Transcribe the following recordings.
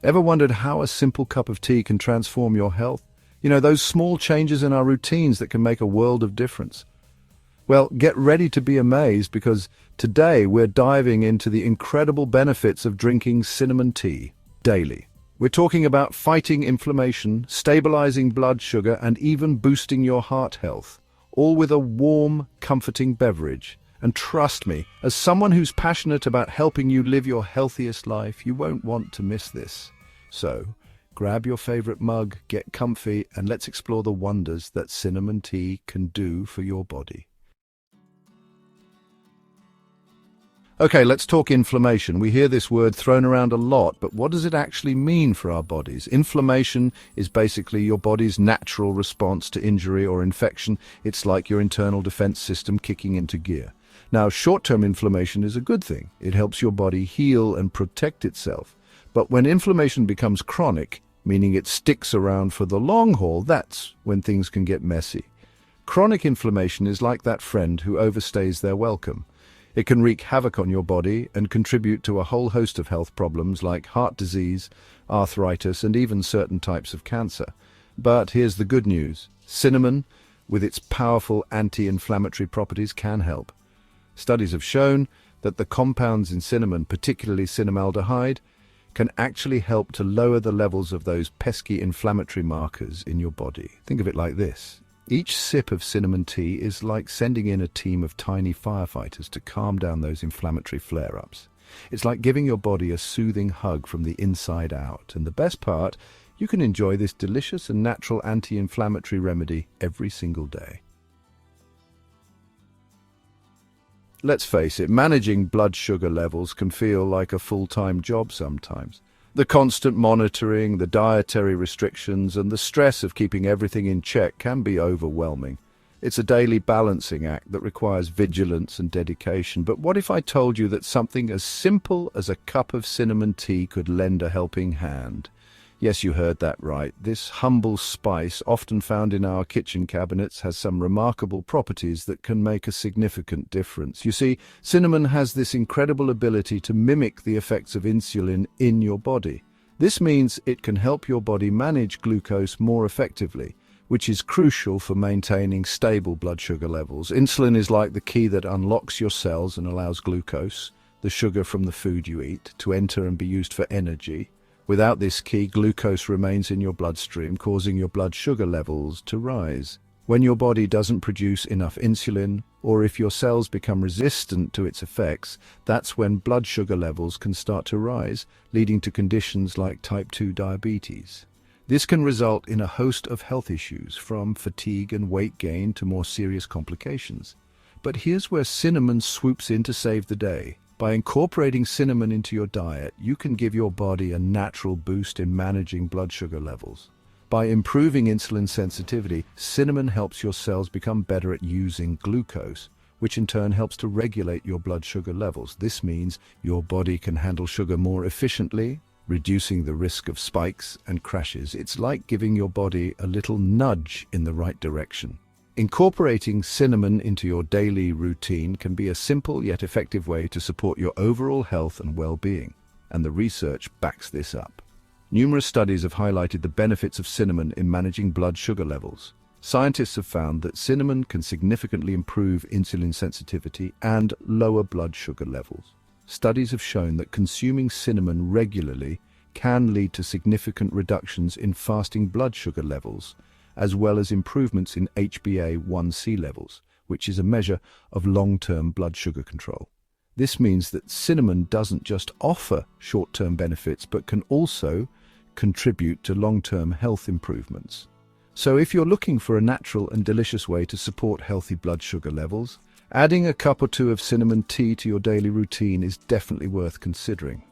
Ever wondered how a simple cup of tea can transform your health? You know, those small changes in our routines that can make a world of difference. Well, get ready to be amazed because today we're diving into the incredible benefits of drinking cinnamon tea daily. We're talking about fighting inflammation, stabilizing blood sugar, and even boosting your heart health, all with a warm, comforting beverage. And trust me, as someone who's passionate about helping you live your healthiest life, you won't want to miss this. So, grab your favorite mug, get comfy, and let's explore the wonders that cinnamon tea can do for your body. Okay, let's talk inflammation. We hear this word thrown around a lot, but what does it actually mean for our bodies? Inflammation is basically your body's natural response to injury or infection. It's like your internal defense system kicking into gear. Now, short-term inflammation is a good thing. It helps your body heal and protect itself. But when inflammation becomes chronic, meaning it sticks around for the long haul, that's when things can get messy. Chronic inflammation is like that friend who overstays their welcome. It can wreak havoc on your body and contribute to a whole host of health problems like heart disease, arthritis, and even certain types of cancer. But here's the good news. Cinnamon, with its powerful anti-inflammatory properties, can help. Studies have shown that the compounds in cinnamon, particularly cinnamaldehyde, can actually help to lower the levels of those pesky inflammatory markers in your body. Think of it like this. Each sip of cinnamon tea is like sending in a team of tiny firefighters to calm down those inflammatory flare-ups. It's like giving your body a soothing hug from the inside out. And the best part, you can enjoy this delicious and natural anti-inflammatory remedy every single day. Let's face it, managing blood sugar levels can feel like a full-time job sometimes. The constant monitoring, the dietary restrictions, and the stress of keeping everything in check can be overwhelming. It's a daily balancing act that requires vigilance and dedication. But what if I told you that something as simple as a cup of cinnamon tea could lend a helping hand? Yes, you heard that right. This humble spice, often found in our kitchen cabinets, has some remarkable properties that can make a significant difference. You see, cinnamon has this incredible ability to mimic the effects of insulin in your body. This means it can help your body manage glucose more effectively, which is crucial for maintaining stable blood sugar levels. Insulin is like the key that unlocks your cells and allows glucose, the sugar from the food you eat, to enter and be used for energy. Without this key, glucose remains in your bloodstream, causing your blood sugar levels to rise. When your body doesn't produce enough insulin, or if your cells become resistant to its effects, that's when blood sugar levels can start to rise, leading to conditions like type 2 diabetes. This can result in a host of health issues, from fatigue and weight gain to more serious complications. But here's where cinnamon swoops in to save the day. By incorporating cinnamon into your diet, you can give your body a natural boost in managing blood sugar levels. By improving insulin sensitivity, cinnamon helps your cells become better at using glucose, which in turn helps to regulate your blood sugar levels. This means your body can handle sugar more efficiently, reducing the risk of spikes and crashes. It's like giving your body a little nudge in the right direction. Incorporating cinnamon into your daily routine can be a simple yet effective way to support your overall health and well-being, and the research backs this up. Numerous studies have highlighted the benefits of cinnamon in managing blood sugar levels. Scientists have found that cinnamon can significantly improve insulin sensitivity and lower blood sugar levels. Studies have shown that consuming cinnamon regularly can lead to significant reductions in fasting blood sugar levels, as well as improvements in HbA1c levels, which is a measure of long-term blood sugar control. This means that cinnamon doesn't just offer short-term benefits, but can also contribute to long-term health improvements. So if you're looking for a natural and delicious way to support healthy blood sugar levels, adding a cup or two of cinnamon tea to your daily routine is definitely worth considering.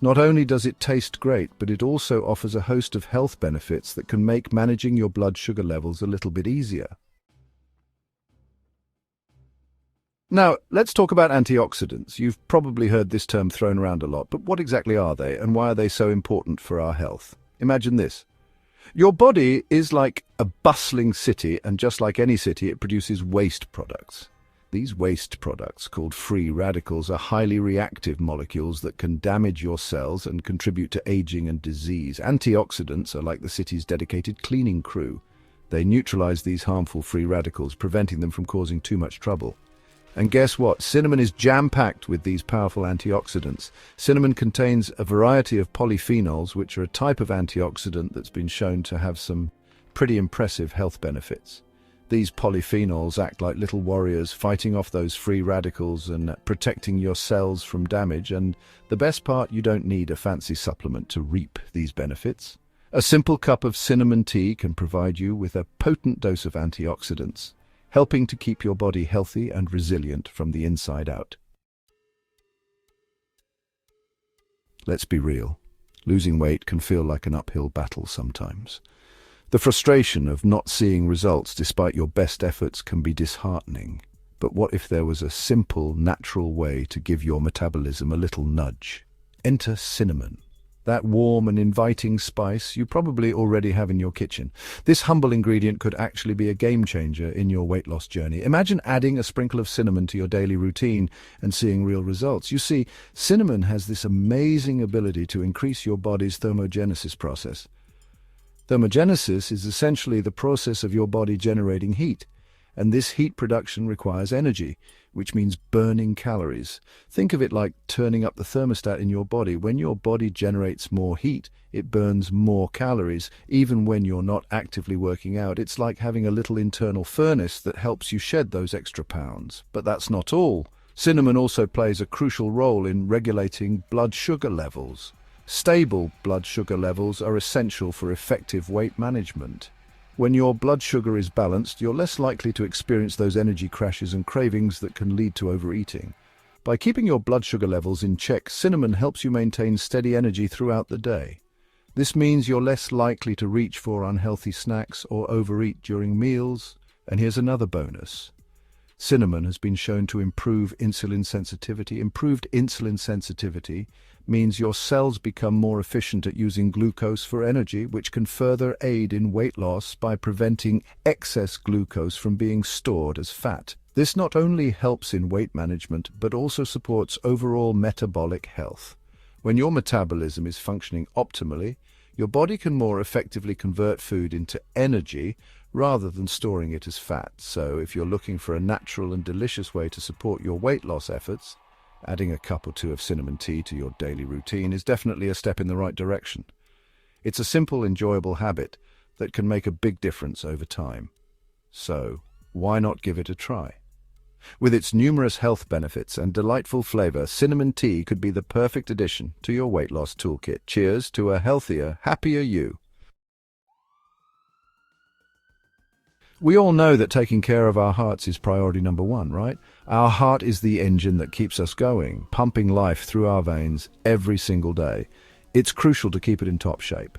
Not only does it taste great, but it also offers a host of health benefits that can make managing your blood sugar levels a little bit easier. Now, let's talk about antioxidants. You've probably heard this term thrown around a lot, but what exactly are they, and why are they so important for our health? Imagine this. Your body is like a bustling city, and just like any city, it produces waste products. These waste products, called free radicals, are highly reactive molecules that can damage your cells and contribute to aging and disease. Antioxidants are like the city's dedicated cleaning crew. They neutralize these harmful free radicals, preventing them from causing too much trouble. And guess what? Cinnamon is jam-packed with these powerful antioxidants. Cinnamon contains a variety of polyphenols, which are a type of antioxidant that's been shown to have some pretty impressive health benefits. These polyphenols act like little warriors, fighting off those free radicals and protecting your cells from damage. And the best part, you don't need a fancy supplement to reap these benefits. A simple cup of cinnamon tea can provide you with a potent dose of antioxidants, helping to keep your body healthy and resilient from the inside out. Let's be real. Losing weight can feel like an uphill battle sometimes. The frustration of not seeing results despite your best efforts can be disheartening. But what if there was a simple, natural way to give your metabolism a little nudge? Enter cinnamon. That warm and inviting spice you probably already have in your kitchen. This humble ingredient could actually be a game changer in your weight loss journey. Imagine adding a sprinkle of cinnamon to your daily routine and seeing real results. You see, cinnamon has this amazing ability to increase your body's thermogenesis process. Thermogenesis is essentially the process of your body generating heat, and this heat production requires energy, which means burning calories. Think of it like turning up the thermostat in your body. When your body generates more heat, it burns more calories, even when you're not actively working out. It's like having a little internal furnace that helps you shed those extra pounds. But that's not all. Cinnamon also plays a crucial role in regulating blood sugar levels. Stable blood sugar levels are essential for effective weight management. When your blood sugar is balanced, you're less likely to experience those energy crashes and cravings that can lead to overeating. By keeping your blood sugar levels in check, cinnamon helps you maintain steady energy throughout the day. This means you're less likely to reach for unhealthy snacks or overeat during meals. And here's another bonus. Cinnamon has been shown to improve insulin sensitivity. Improved insulin sensitivity means your cells become more efficient at using glucose for energy, which can further aid in weight loss by preventing excess glucose from being stored as fat. This not only helps in weight management, but also supports overall metabolic health. When your metabolism is functioning optimally, your body can more effectively convert food into energy rather than storing it as fat. So if you're looking for a natural and delicious way to support your weight loss efforts, adding a cup or two of cinnamon tea to your daily routine is definitely a step in the right direction. It's a simple, enjoyable habit that can make a big difference over time. So, why not give it a try? With its numerous health benefits and delightful flavor, cinnamon tea could be the perfect addition to your weight loss toolkit. Cheers to a healthier, happier you. We all know that taking care of our hearts is priority number one, right? Our heart is the engine that keeps us going, pumping life through our veins every single day. It's crucial to keep it in top shape.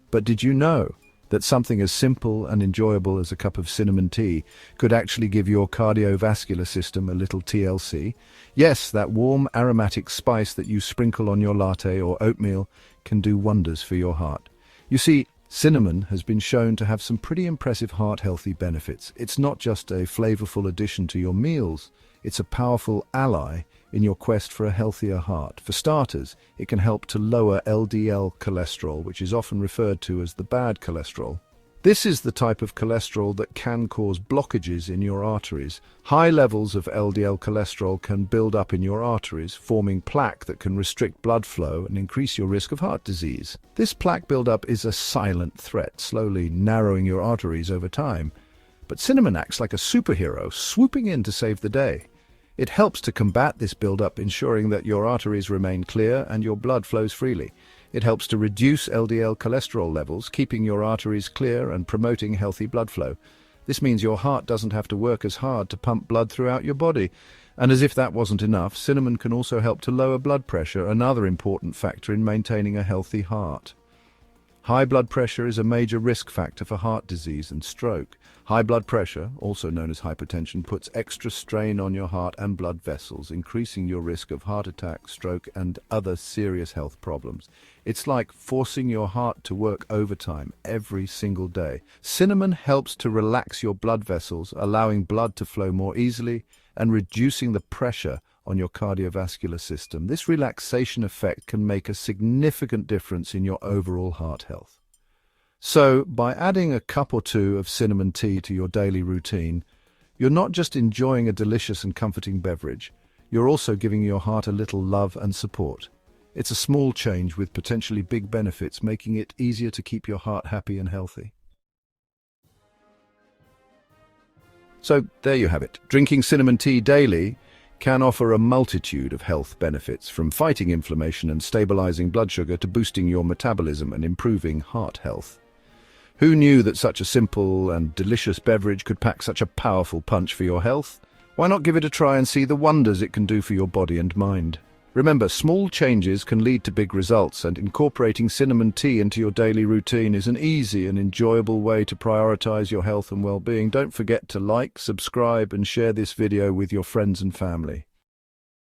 But did you know that something as simple and enjoyable as a cup of cinnamon tea could actually give your cardiovascular system a little TLC? Yes, that warm aromatic spice that you sprinkle on your latte or oatmeal can do wonders for your heart. You see, cinnamon has been shown to have some pretty impressive heart-healthy benefits. It's not just a flavorful addition to your meals, it's a powerful ally in your quest for a healthier heart. For starters, it can help to lower LDL cholesterol, which is often referred to as the bad cholesterol. This is the type of cholesterol that can cause blockages in your arteries. High levels of LDL cholesterol can build up in your arteries, forming plaque that can restrict blood flow and increase your risk of heart disease. This plaque buildup is a silent threat, slowly narrowing your arteries over time. But cinnamon acts like a superhero, swooping in to save the day. It helps to combat this buildup, ensuring that your arteries remain clear and your blood flows freely. It helps to reduce LDL cholesterol levels, keeping your arteries clear and promoting healthy blood flow. This means your heart doesn't have to work as hard to pump blood throughout your body. And as if that wasn't enough, cinnamon can also help to lower blood pressure, another important factor in maintaining a healthy heart. High blood pressure is a major risk factor for heart disease and stroke. High blood pressure, also known as hypertension, puts extra strain on your heart and blood vessels, increasing your risk of heart attack, stroke, and other serious health problems. It's like forcing your heart to work overtime every single day. Cinnamon helps to relax your blood vessels, allowing blood to flow more easily and reducing the pressure on your cardiovascular system. This relaxation effect can make a significant difference in your overall heart health. So, by adding a cup or two of cinnamon tea to your daily routine, you're not just enjoying a delicious and comforting beverage, you're also giving your heart a little love and support. It's a small change with potentially big benefits, making it easier to keep your heart happy and healthy. So, there you have it. Drinking cinnamon tea daily can offer a multitude of health benefits, from fighting inflammation and stabilizing blood sugar to boosting your metabolism and improving heart health. Who knew that such a simple and delicious beverage could pack such a powerful punch for your health? Why not give it a try and see the wonders it can do for your body and mind? Remember, small changes can lead to big results, and incorporating cinnamon tea into your daily routine is an easy and enjoyable way to prioritize your health and well-being. Don't forget to like, subscribe, and share this video with your friends and family.